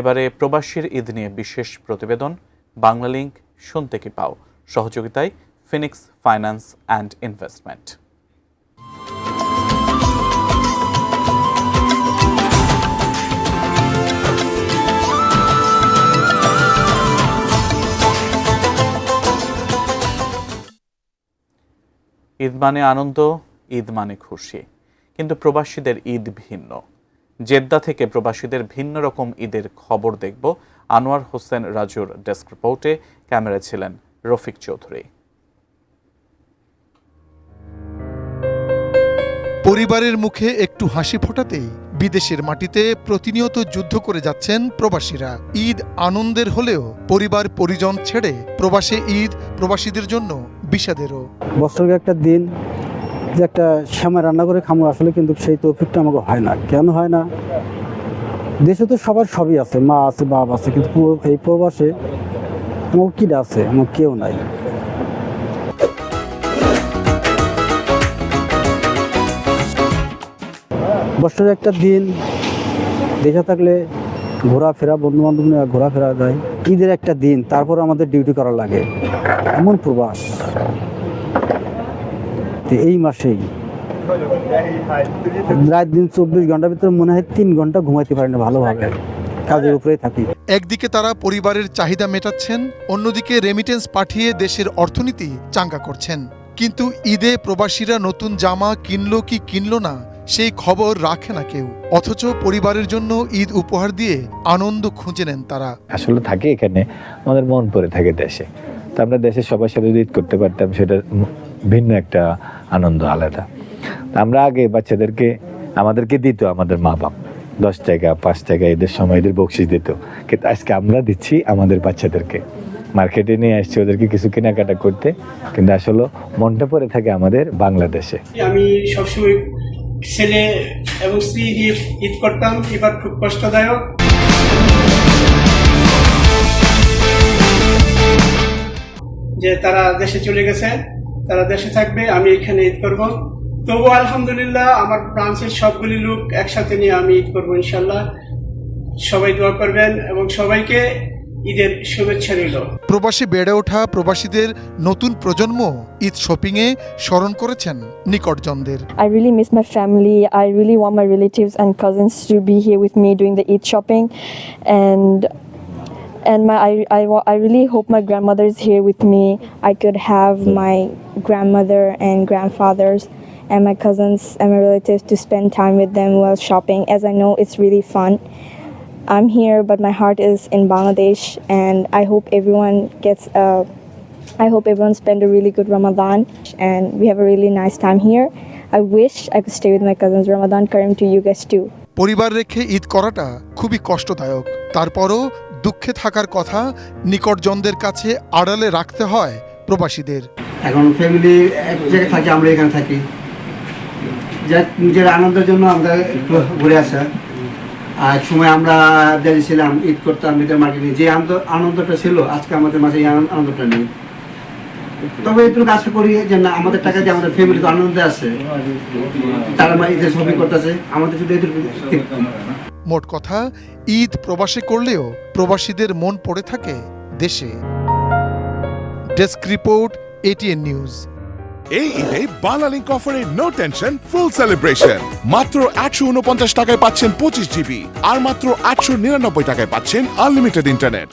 এবারে প্রবাসীর ঈদ নিয়ে বিশেষ প্রতিবেদন বাংলালিংক শুনতে কি পাও, সহযোগিতায় Phoenix finance and investment. Eid মানে আনন্দ, ঈদ মানে খুশি, কিন্তু প্রবাসীদের ঈদ ভিন্ন। জেদ্দা থেকে প্রবাসীদের ভিন্ন রকম ঈদের খবর দেখব আনোয়ার হোসেন রাজুর ডেস্ক রিপোর্টে। ক্যামেরায় ছিলেন রফিক চৌধুরী। পরিবারের মুখে একটু হাসি ফোটাতেই বিদেশের মাটিতে প্রতিনিয়ত যুদ্ধ করে যাচ্ছেন প্রবাসীরা। ঈদ আনন্দের হলেও পরিবার পরিজন ছেড়ে প্রবাসে ঈদ প্রবাসীদের জন্য বিষাদেরও। বছরের একটা দিন যে একটা শ্যামা রান্না করে খামো, আসলে কিন্তু সেই তৌফিকটা আমাকে হয় না। কেন হয় না? দেশে তো সবার সবই আছে, মা আছে, বাপ আছে, কিন্তু এই প্রবাসে আমার কিটা আছে, আমার কেউ নাই। বছরের একটা দিন দেশে থাকলে ঘোরাফেরা, বন্ধু বান্ধব নিয়ে ঘোরাফেরা যায়। ঈদের একটা দিন, তারপর আমাদের ডিউটি করা লাগে, এমন প্রবাস। এই মাসেই রাত দিন 24 ঘন্টার ভিতরে মনে হয় 3 ঘন্টা ঘুমাইতে পারি না ভালোভাবে, কাজের উপরেই থাকি। একদিকে তারা পরিবারের চাহিদা মেটাচ্ছেন, অন্যদিকে রেমিটেন্স পাঠিয়ে দেশের অর্থনীতি চাঙ্গা করছেন। কিন্তু ঈদে প্রবাসীরা নতুন জামা কিনলো কি কিনলো না সেই খবর রাখে না কেউ, অথচ পরিবারের জন্য ঈদ উপহার দিয়ে আনন্দ খুঁজে নেন তারা। আসলে থাকে এখানে, আমাদের মন পড়ে থাকে দেশে। তো আমরা দেশের সবার সাথে ঈদ করতে পারতাম, সেটা ভিন্ন একটা আনন্দ, আলাদা। আমরা আগে বাচ্চাদেরকে আমাদেরকে দিত আমাদের মা বাপ 10 টাকা 5 টাকা ঈদের সময় ঈদের বকশিস দিত, কিন্তু আজকে আমরা দিচ্ছি আমাদের বাচ্চাদেরকে। মার্কেটে নিয়ে আসছি ওদেরকে কিছু কেনাকাটা করতে, কিন্তু আসলে মনটা পড়ে থাকে আমাদের বাংলাদেশে। আমি সবসময় ছেলে এবং স্ত্রী দিয়ে ঈদ করতাম, এবার খুব কষ্টদায়ক। যে তারা দেশে চলে গেছে, তারা দেশে থাকবে, আমি এখানে ঈদ করব। তবু আলহামদুলিল্লাহ আমার ব্রাঞ্চের সবগুলি লোক একসাথে নিয়ে আমি ঈদ করবো ইনশাল্লাহ। সবাই দোয়া করবেন এবং সবাইকে ঈদের শুভেচ্ছা রইল। প্রবাসী বেড়ে ওঠা প্রবাসীদের নতুন প্রজন্ম ঈদ শপিং এ স্মরণ করেছেন নিকটজনদের। I really miss my family. I really want my relatives and cousins to be here with me doing the Eid shopping, and I really hope my grandmother is here with me. I could have my grandmother and grandfathers and my cousins and my relatives to spend time with them while shopping, as I know it's really fun. I'm here, but my heart is in Bangladesh, and I hope everyone spend a really good Ramadan, and we have a really nice time here. I wish I could stay with my cousins. Ramadan Kareem to you guys too. পরিবার রেখে ঈদ করাটা খুবই কষ্টদায়ক, তারপরও দুঃখে থাকার কথা নিকটজনদের কাছে আড়ালে রাখতে হয় প্রবাসীদের। এখন ফ্যামিলি এক জায়গায় থাকি, আমরা এখানে থাকি, নিজের আনন্দের জন্য আমরা একটু ঘুরে আসা। আর সময় আমরা দেশে ছিলাম, ঈদ করতাম, ঈদের মার্কেটে যে আনন্দটা ছিল, আজকে আমাদের মাঝে এই আনন্দটা নেই। তবে একটু আশা করি যে না, আমাদের টাকা দিয়ে আমাদের ফ্যামিলি তো আনন্দে আছে, তারা ঈদের শপিং করতেছে, আমাদের শুধু ঈদের। মোট কথা, ঈদ প্রবাসে করলেও প্রবাসীদের মন পড়ে থাকে দেশে। Desk report, ATN news. এই ঈদে বাংলালিংক অফারে নো টেনশন ফুল সেলিব্রেশন। মাত্র 149 টাকায় পাচ্ছেন 25 জিবি, আর মাত্র 899 টাকায় পাচ্ছেন আনলিমিটেড ইন্টারনেট।